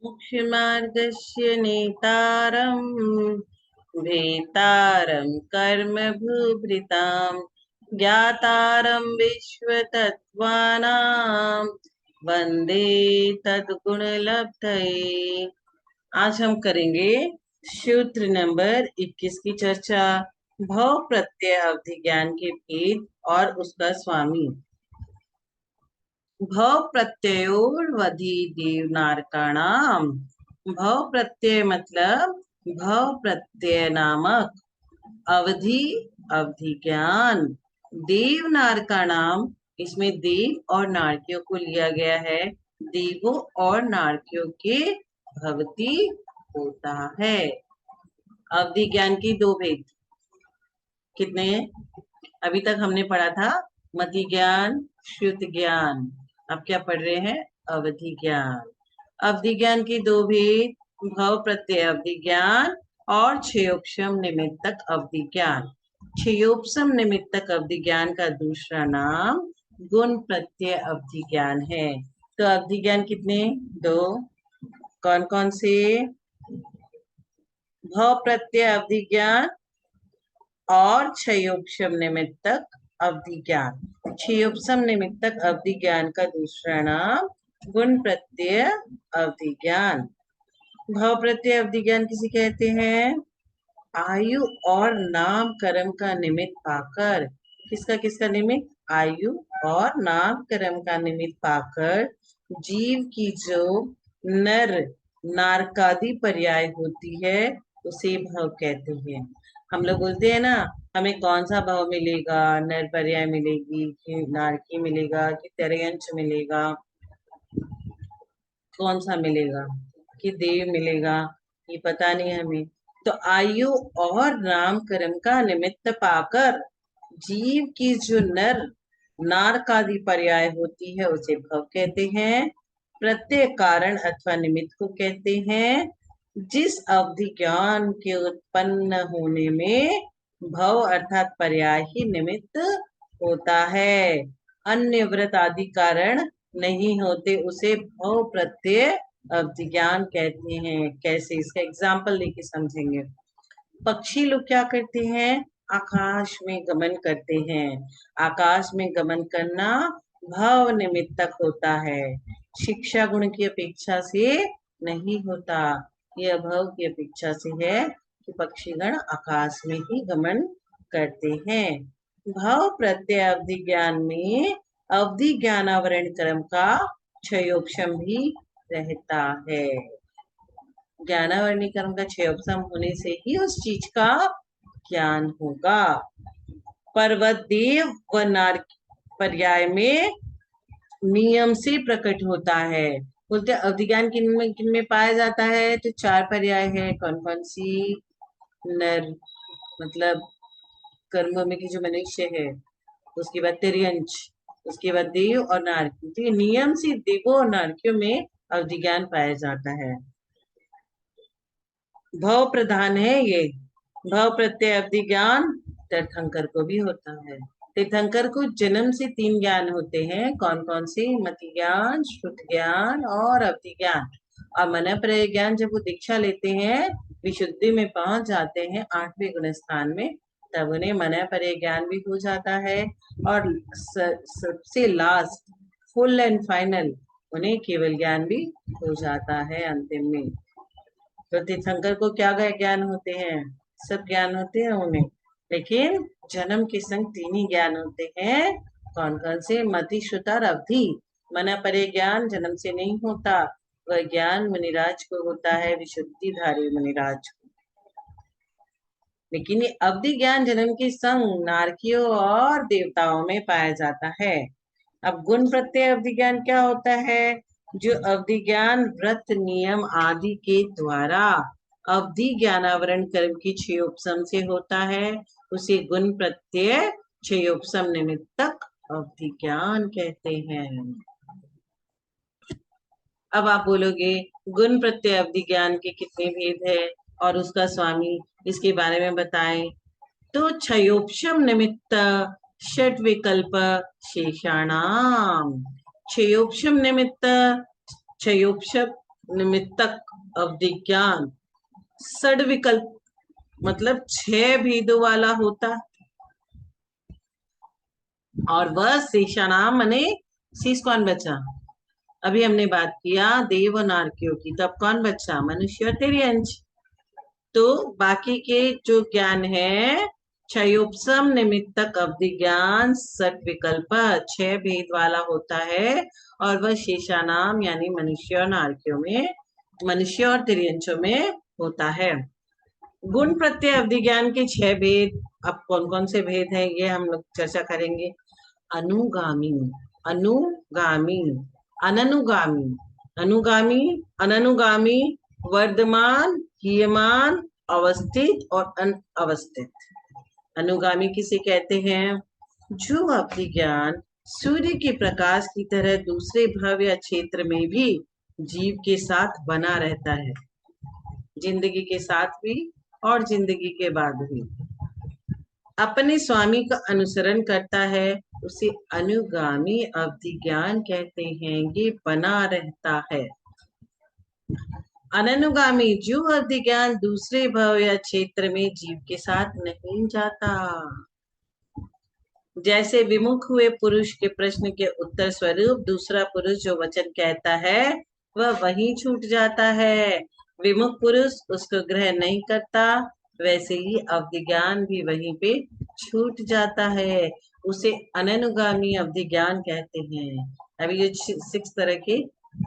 मोक्षमार्गस्य नेतारं भेतारं कर्मभूभृतां ज्ञातारं विश्वतत्त्वानां वन्दे तद्गुणलब्धये। आज हम करेंगे सूत्र नंबर 21 की चर्चा। भव प्रत्यय अवधि ज्ञान के भेद और उसका स्वामी। भव प्रत्ययोर्वधि देवनारकाणाम। भव प्रत्यय मतलब भव प्रत्यय नामक अवधि अवधि ज्ञान देवनार का नाम। इसमें देव और नारकियों को लिया गया है। देवों और नारकियों के भवती होता है। अवधि ज्ञान की दो भेद कितने हैं? अभी तक हमने पढ़ा था मति ज्ञान, श्रुत ज्ञान। अब क्या पढ़ रहे हैं? अवधि ज्ञान। अवधि ज्ञान की दो भेद, भव प्रत्यय अवधि ज्ञान और क्षयोपम निमित्तक अवधि ज्ञान। क्षयोपम निमित्तक अवधि ज्ञान का दूसरा नाम गुण प्रत्यय अवधि ज्ञान है। तो अवधि ज्ञान कितने? दो। कौन कौन से? भव प्रत्यय अवधि ज्ञान और क्षयोपम निमित्तक अवधि ज्ञान। क्षयोपम निमित्तक अवधि ज्ञान का दूसरा नाम गुण प्रत्यय अवधि ज्ञान। भव प्रत्यय अवधि ज्ञान किसे कहते हैं? आयु और नाम कर्म का निमित्त पाकर। किसका किसका निमित्त? आयु और नाम कर्म का निमित्त पाकर जीव की जो नर नारकादि पर्याय होती है उसे भव कहते हैं। हम लोग बोलते हैं ना, हमें कौन सा भव मिलेगा? नर पर्याय मिलेगी कि नारकी मिलेगा कि तिर्यंच मिलेगा? कौन सा मिलेगा? कि देव मिलेगा? ये पता नहीं हमें। तो आयु और नाम कर्म का निमित्त पाकर जीव की जो नर नारकादि पर्याय होती है उसे भव कहते हैं। प्रत्यय कारण अथवा निमित्त को कहते हैं। जिस अवधि ज्ञान के उत्पन्न होने में भव अर्थात पर्याय ही निमित्त होता है, अन्य व्रत आदि कारण नहीं होते, उसे भव प्रत्यय अवधि ज्ञान कहते हैं। कैसे? इसका एग्जाम्पल लेके समझेंगे। पक्षी लोग क्या करते हैं? आकाश में गमन करते हैं। आकाश में गमन करना भव निमित्तक होता है, शिक्षा गुण की अपेक्षा से नहीं होता। यह भव की अपेक्षा से है कि पक्षीगण आकाश में ही गमन करते हैं। भव प्रत्यय अवधि ज्ञान में अवधि ज्ञानावरण क्रम का क्षयोपम भी रहता है। ज्ञानावरणी कर्म का क्षयोपम होने से ही उस चीज का ज्ञान होगा। पर्वत देव व नार पर्याय में नियम से प्रकट होता है। बोलते अवधि ज्ञान किन में पाया जाता है? तो चार पर्याय है। कौन कौन सी? नर मतलब कर्मों में की जो मनुष्य है, उसके बाद तिर्यंच, उसके बाद देव और नारकी। तो ये नियम से देवों और नारकियों में अवधि ज्ञान पाया जाता है। भव प्रधान है ये। भव प्रत्यय अवधि ज्ञान तीर्थंकर को भी होता है। तीर्थंकर को जन्म से तीन ज्ञान होते हैं। कौन कौन से? मति ज्ञान, श्रुत ज्ञान और अवधि ज्ञान। और मन प्रय ज्ञान जब वो दीक्षा लेते हैं, विशुद्धि में पहुंच जाते हैं 8वें गुण स्थान में, तब उन्हें मन प्रय ज्ञान भी हो जाता है। और सबसे लास्ट फुल एंड फाइनल उन्हें केवल ज्ञान भी हो जाता है अंतिम में। तो तीर्थंकर को क्या ज्ञान होते हैं? सब ज्ञान होते हैं उन्हें, लेकिन जन्म के संग तीन ही ज्ञान होते हैं। कौन कौन से? मति, श्रुत और अवधि। मना परे ज्ञान जन्म से नहीं होता, वह ज्ञान मुनिराज को होता है, विशुद्धिधारी मुनिराज को। लेकिन ये अवधि ज्ञान जन्म के संग नारकियों और देवताओं में पाया जाता है। अब गुण प्रत्यय अवधि ज्ञान क्या होता है? जो अवधि ज्ञान व्रत नियम आदि के द्वारा अवधि ज्ञानावरण कर्म की क्षयोपम से होता है, उसे गुण प्रत्यय क्षयोपम निमित्तक अवधि ज्ञान कहते हैं। अब आप बोलोगे गुण प्रत्यय अवधि ज्ञान के कितने भेद है और उसका स्वामी, इसके बारे में बताएं। तो क्षयोपम निमित्त षट विकल्प शेषाणाम। क्षयोपम निमित्त क्षयोपम निमित्तक अवधि ज्ञान षड विकल्प मतलब 6 भेदों वाला होता, और वह शेषानाम मने शेष कौन बचा? अभी हमने बात किया देव और नारकियों की, तब कौन बचा? मनुष्य और तिर्यंच। तो बाकी के जो ज्ञान है, क्षयोपम निमित्तक अवधि ज्ञान सट विकल्प 6 भेद वाला होता है, और वह शेषानाम यानी मनुष्य और नारकियों में, मनुष्य और तिर्यंचों में होता है। गुण प्रत्यय अवधि ज्ञान के 6 भेद, अब कौन कौन से भेद हैं ये हम लोग चर्चा करेंगे। अनुगामी, अनुगामी, अननुगामी, अनुगामी, अननुगामी, वर्धमान, हीयमान, अवस्थित और अनअवस्थित। अनुगामी किसे कहते हैं? जो अवधि ज्ञान सूर्य के प्रकाश की तरह दूसरे भव या क्षेत्र में भी जीव के साथ बना रहता है, जिंदगी के साथ भी और जिंदगी के बाद भी अपने स्वामी का अनुसरण करता है, उसे अनुगामी अवधि ज्ञान कहते हैं। ये बना रहता है। अननुगामी, जो अवधि ज्ञान दूसरे भव या क्षेत्र में जीव के साथ नहीं जाता। जैसे विमुख हुए पुरुष के प्रश्न के उत्तर स्वरूप दूसरा पुरुष जो वचन कहता है वह वहीं छूट जाता है। विमुख पुरुष उसको ग्रहण नहीं करता, वैसे ही अवधि ज्ञान भी वहीं पे छूट जाता है, उसे अननुगामी अवधि ज्ञान कहते हैं। अभी ये 6 तरह के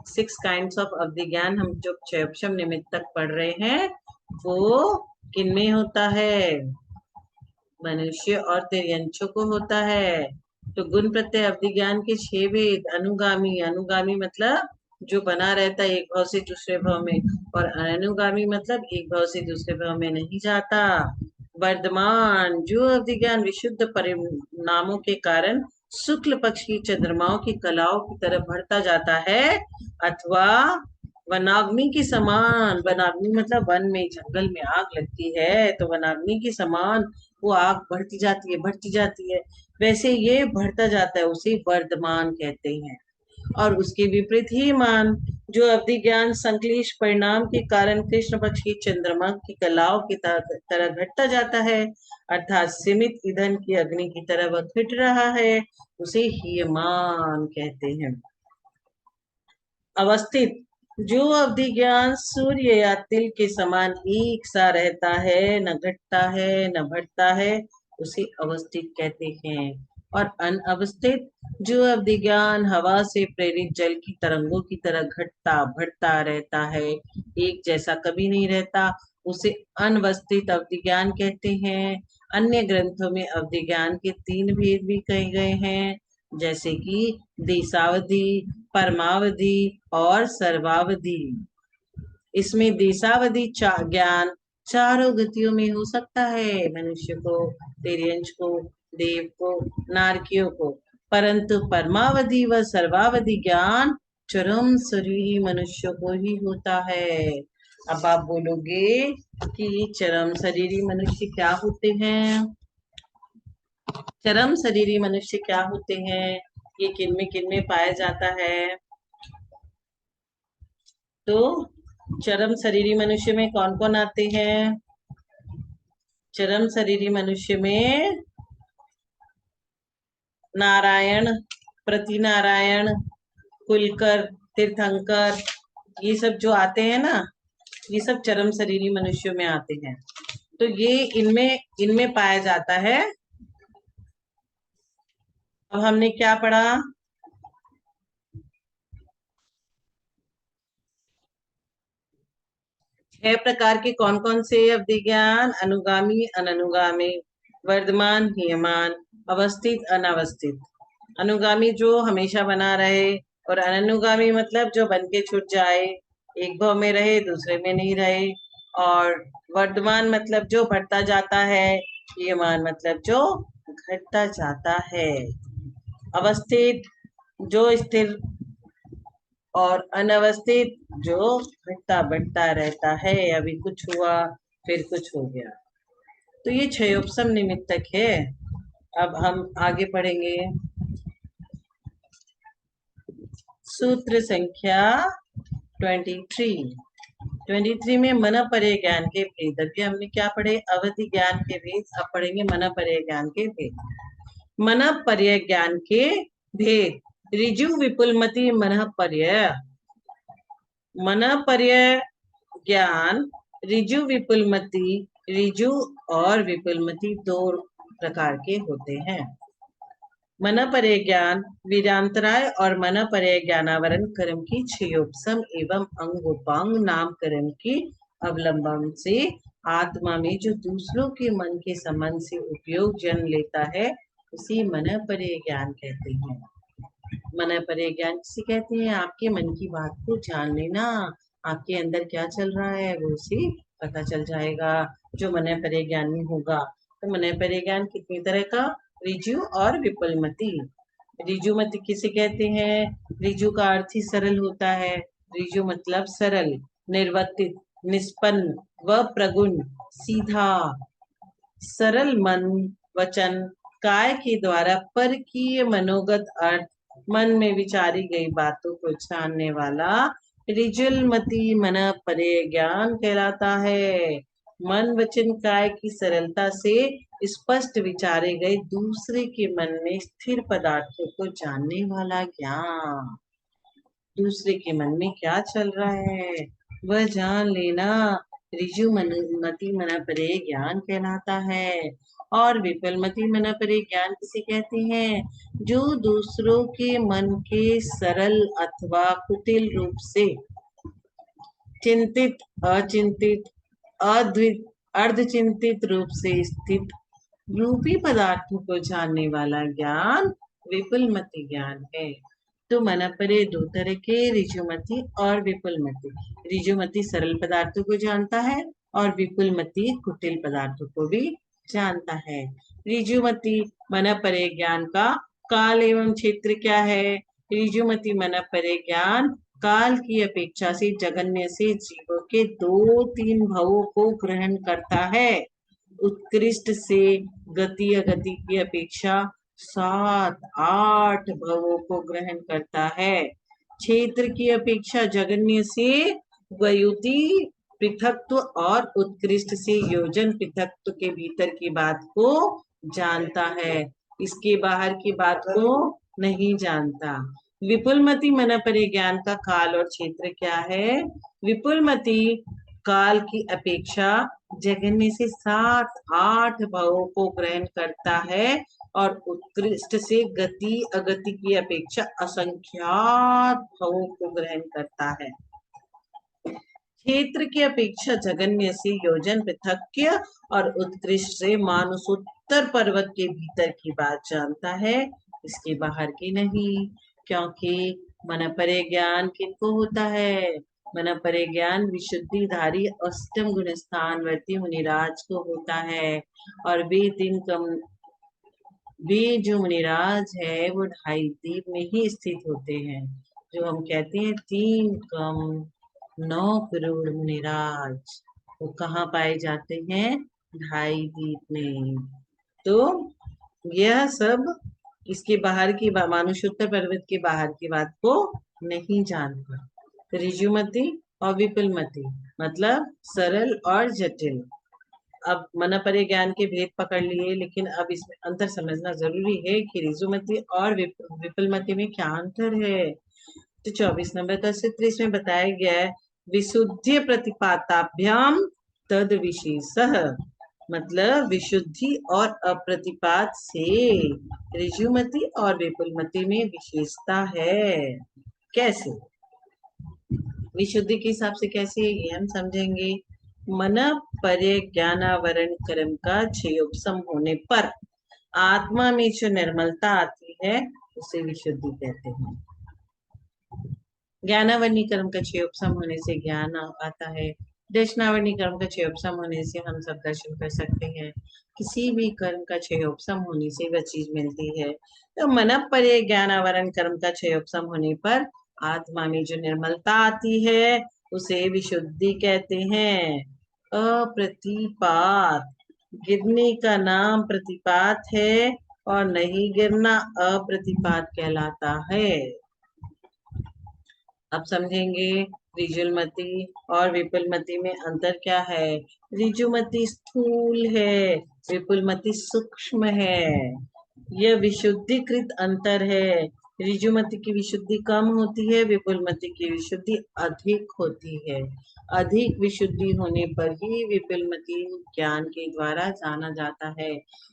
6 काइंड्स ऑफ अवधि ज्ञान हम जो क्षयपशम निमित्त तक पढ़ रहे हैं वो किनमें होता है? मनुष्य और तिर्यंचों को होता है। तो गुण प्रत्यय अवधि ज्ञान के 6 भेद। अनुगामी, अनुगामी मतलब जो बना रहता है एक भाव से दूसरे भाव में, और अनुगामी मतलब एक भाव से दूसरे भाव में नहीं जाता। वर्धमान, जो अवधि ज्ञान विशुद्ध परिणामों के कारण शुक्ल पक्ष की चंद्रमाओं की कलाओं की तरफ बढ़ता जाता है, अथवा वनाग्नि के समान, वनाग्नि मतलब वन में जंगल में आग लगती है तो वनाग्नि के समान वो आग बढ़ती जाती है, वैसे ये बढ़ता जाता है, उसे वर्धमान कहते हैं। और उसके विपरीत ही मान, जो अवधि ज्ञान संक्लिष्ट परिणाम के कारण कृष्ण पक्ष की चंद्रमा की कलाओं की तरह घटता जाता है, अर्थात सीमित ईंधन की अग्नि की तरह वह घट रहा है, उसे हीयमान कहते हैं। अवस्थित, जो अवधि ज्ञान सूर्य या तिल के समान एक सा रहता है, न घटता है न बढ़ता है, उसे अवस्थित कहते हैं। और अनअवस्थित, जो अवधि ज्ञान हवा से प्रेरित जल की तरंगों की तरह घटता बढ़ता रहता है, एक जैसा कभी नहीं रहता, उसे अनवस्थित अवधि ज्ञान कहते हैं। अन्य ग्रंथों में अवधि ज्ञान के 3 भेद भी कहे गए हैं, जैसे कि देशावधि, परमावधि और सर्वावधि। इसमें देशावधि ज्ञान चारों गतियों में हो सकता है, मनुष्य को, तिर्यंच को, देव को, नारकियों को, परंतु परमावधि व सर्वावधि ज्ञान चरम शरीरी मनुष्य को ही होता है। अब आप बोलोगे कि चरम शरीरी मनुष्य क्या होते हैं? चरम शरीरी मनुष्य क्या होते हैं? ये किन में पाया जाता है? तो चरम शरीरी मनुष्य में कौन कौन आते हैं? चरम शरीरी मनुष्य में नारायण, प्रति नारायण, कुलकर, तीर्थंकर, ये सब जो आते हैं ना, ये सब चरम शरीरी मनुष्यों में आते हैं। तो ये इनमें इनमें पाया जाता है। अब हमने क्या पढ़ा? 6 प्रकार के कौन कौन से अवधि ज्ञान? अनुगामी, अननुगामी, वर्धमान, हीयमान, अवस्थित, अनावस्थित। अनुगामी जो हमेशा बना रहे, और अननुगामी मतलब जो बन के छूट जाए, एक भाव में रहे दूसरे में नहीं रहे। और वर्धमान मतलब जो बढ़ता जाता है, हीयमान मतलब जो घटता जाता है। अवस्थित जो स्थिर, और अनवस्थित जो घटता बढ़ता रहता है, अभी कुछ हुआ फिर कुछ हो गया। तो ये क्षयोपम निमित्तक है। अब हम आगे पढ़ेंगे सूत्र संख्या 23 में मन परे ज्ञान के भेद। अभी हमने क्या पढ़े? अवधि ज्ञान के भेद। अब पढ़ेंगे मन परे ज्ञान के भेद। मन पर्य ज्ञान के भेद। ऋजु विपुलमति मन पर्य। मन पर्य ज्ञान ऋजु विपुलमति, ऋजु और विपुलमति दो प्रकार के होते हैं। मन परे ज्ञान वीरांतराय और मन परे ज्ञानावरण कर्म की क्षयोपम एवं अंगोपांग नाम कर्म की अवलंबन से आत्मा में जो दूसरों के मन के संबंध से उपयोग जन्म लेता है उसी मन परे ज्ञान कहते हैं। मन परे ज्ञान किसे कहते हैं? आपके मन की बात को जान लेना, आपके अंदर क्या चल रहा है वो उसे पता चल जाएगा जो मन परे ज्ञानी होगा। तो मन परे ज्ञान कितनी तरह का? ऋजु और विपुलमति। ऋजुमति किसे कहते हैं? ऋजु का अर्थ ही सरल होता है। ऋजु मतलब सरल, निर्वर्तित, निष्पन्न व प्रगुण, सीधा। सरल मन, वचन, काय के द्वारा परकीय मनोगत अर्थ, मन में विचारी गई बातों को जानने वाला ऋजुलमति मन परे ज्ञान कहलाता है। मन वचन काय की सरलता से स्पष्ट विचारे गए दूसरे के मन में स्थिर पदार्थों को जानने वाला ज्ञान। दूसरे के मन में क्या चल रहा है वह जान लेना ऋजुमति मन परे ज्ञान कहलाता है। और विपुलमति मन परे ज्ञान किसे कहते हैं? जो दूसरों के मन के सरल अथवा कुटिल रूप से चिंतित, अचिंतित, अद्वित, अर्धचिंतित रूप से स्थित रूपी पदार्थों को जानने वाला ज्ञान विपुलमति ज्ञान है। तो मन परे दो तरह के, ऋजुमति और विपुलमति। ऋजुमति सरल पदार्थों को जानता है और विपुलमति कुटिल पदार्थों को भी जानता है। ऋजुमति मन परे ज्ञान का काल एवं क्षेत्र क्या है? ऋजुमति मन परे ज्ञान काल की अपेक्षा से जगन्य से जीवों के 2-3 भावों को ग्रहण करता है। उत्कृष्ट से गति अगति की अपेक्षा 7-8 भावों को ग्रहण करता है। क्षेत्र की अपेक्षा जगन्य से व्युति पृथकत्व और उत्कृष्ट से योजन पृथकत्व के भीतर की बात को जानता है, इसके बाहर की बात को नहीं जानता। विपुलमति मन परे ज्ञान का काल और क्षेत्र क्या है? विपुलमति काल की अपेक्षा जगन्य से 7-8 भावों को ग्रहण करता है और उत्कृष्ट से गति अगति की अपेक्षा असंख्यात भावों को ग्रहण करता है। क्षेत्र की अपेक्षा जगन्य से योजन पृथक्य और उत्कृष्ट से मानसोत्तर पर्वत के भीतर की बात जानता है, इसके बाहर की नहीं। क्योंकि मन परे ज्ञान किनको होता है? मन परे ज्ञान विशुद्धिधारी अष्टम गुण स्थानवर्ती मुनिराज को होता है। और वे जो मुनिराज है वो 2.5 दीप में ही स्थित होते हैं, जो हम कहते हैं 3 कम 9 करोड़ मुनिराज। वो कहाँ पाए जाते हैं? 2.5 दीप में। तो यह सब इसके बाहर की मानुषोत्तर पर्वत के बाहर की बात को नहीं जानता। तो ऋजुमति और विपुलमति मतलब सरल और जटिल। अब मन परे ज्ञान के भेद पकड़ लिए, लेकिन अब इसमें अंतर समझना जरूरी है कि ऋजुमति और विपुलमति में क्या अंतर है। तो 24 नंबर 10-30 में बताया गया है विशुद्धि प्रतिपाताभ्याम तद विशेषः, मतलब विशुद्धि और अप्रतिपात से ऋजुमति और विपुलमति में विशेषता है। कैसे? विशुद्धि के हिसाब से कैसे, ये हम समझेंगे। मन परे ज्ञानावरण कर्म का क्षयोपम होने पर आत्मा में जो निर्मलता आती है उसे विशुद्धि कहते हैं। ज्ञानावरणी कर्म का क्षयोपम होने से ज्ञान आता है। दर्शनावरणी कर्म का क्षयोपम होने से हम सब दर्शन कर सकते हैं। किसी भी कर्म का क्षयोपम होने से वह चीज मिलती है। तो मन परे ज्ञानावरण कर्म का क्षयोपम होने पर आत्मा में जो निर्मलता आती है उसे विशुद्धि कहते हैं। अप्रतिपात, गिरने का नाम प्रतिपात है और नहीं गिरना अप्रतिपात कहलाता है। अब समझेंगे ऋजुलमती और विपुलमती में अंतर क्या है। ऋजुमती स्थूल है, विपुलमती सूक्ष्म है। यह विशुद्धिकृत अंतर है। ऋजुमती की विशुद्धि कम होती है, विपुलमती की विशुद्धि अधिक होती है। अधिक विशुद्धि होने पर ही विपुलमती ज्ञान के द्वारा जाना जाता है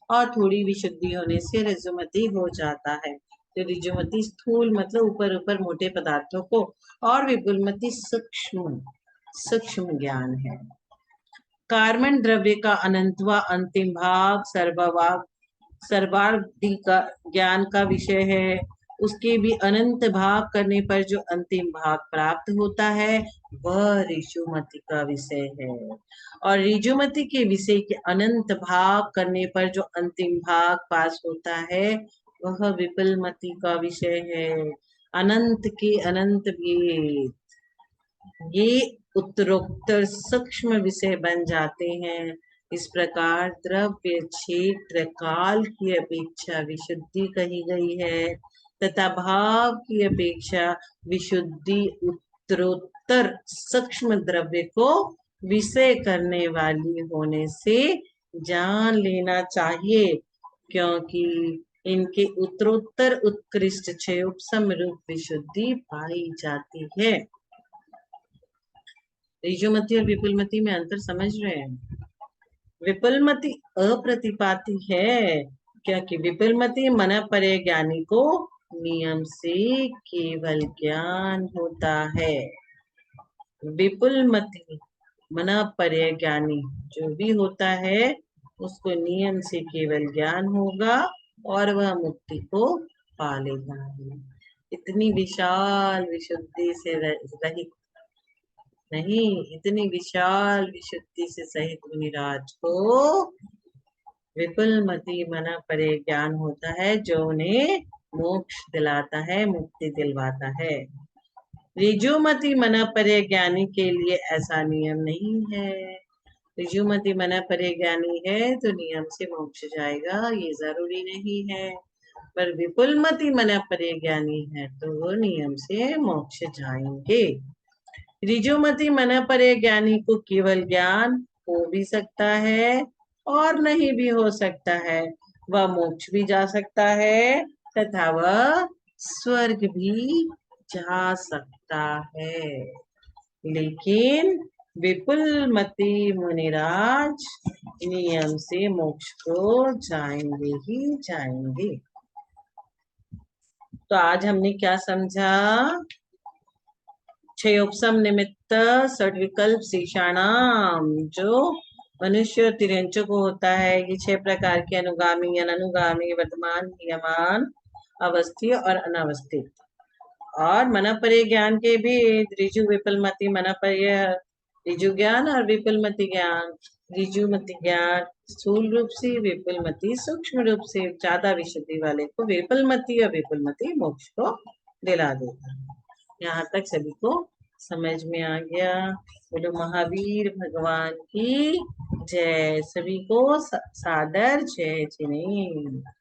और थोड़ी विशुद्धि होने से ऋजुमती हो जाता है। तो ऋजुमती स्थूल मतलब ऊपर ऊपर मोटे पदार्थों को, और विपुलमती सूक्ष्म सूक्ष्म ज्ञान है। कार्बन द्रव्य का अनंतवा अंतिम भाग सर्वार्धी का ज्ञान का विषय है। उसके भी अनंत भाग करने पर जो अंतिम भाग प्राप्त होता है वह ऋजुमती का विषय है। और ऋजुमती के विषय के अनंत भाग करने पर जो अंतिम भाग पास होता है वह विपुलमती का विषय है। अनंत के अनंत भेद ये उत्तरोत्तर सूक्ष्म विषय बन जाते हैं। इस प्रकार द्रव्य क्षेत्र काल की अपेक्षा विशुद्धि कही गई है तथा भाव की अपेक्षा विशुद्धि उत्तरोत्तर सूक्ष्म द्रव्य को विषय करने वाली होने से जान लेना चाहिए, क्योंकि इनके उत्तरोत्तर उत्कृष्ट क्षय उपशम रूप विशुद्धि पाई जाती है। ऋजुमती और विपुलमती में अंतर समझ रहे हैं। विपुलमती अप्रतिपाती है, क्योंकि विपुलमती मन परे ज्ञानी को नियम से केवल ज्ञान होता है। विपुलमती मन परे ज्ञानी जो भी होता है उसको नियम से केवल ज्ञान होगा और वह मुक्ति को पा लेगा। इतनी विशाल विशुद्धि से रहित नहीं, इतनी विशाल विशुद्धि से सहित मुनिराज को विपुलमती मना परे ज्ञान होता है जो उन्हें मोक्ष दिलाता है, मुक्ति दिलवाता है। ऋजुमती मना परे ज्ञानी के लिए ऐसा नियम नहीं है। ऋजुमती मना परे ज्ञानी है तो नियम से मोक्ष जाएगा, ये जरूरी नहीं है। पर विपुलमती मना परे ज्ञानी है तो वो नियम से मोक्ष जाएंगे। ऋजुमती मन परे ज्ञानी को केवल ज्ञान हो भी सकता है और नहीं भी हो सकता है। वह मोक्ष भी जा सकता है तथा वह स्वर्ग भी जा सकता है। लेकिन विपुलमती मुनिराज नियम से मोक्ष को जाएंगे ही जाएंगे। तो आज हमने क्या समझा। क्षयोपम निमित्त षड्विकल्प शेषाणाम जो मनुष्य तिर्यंचों को होता है, ये 6 प्रकार के अनुगामी अनुगामी वर्तमान नियमान अवस्थीय और अनावस्थित। और मनपरे ज्ञान के भी ऋजु विपुलमती मनपरे ऋजु ज्ञान और विपुलमती ज्ञान। ऋजुमती ज्ञान स्थूल रूप से, विपुलमती सूक्ष्म रूप से ज्यादा विशुद्धि वाले को विपुलमती और विपुलमती मोक्ष को दिला देता है। यहाँ तक सभी को समझ में आ गया। बोलो महावीर भगवान की जय। सभी को सादर जय जिनेन्द्र।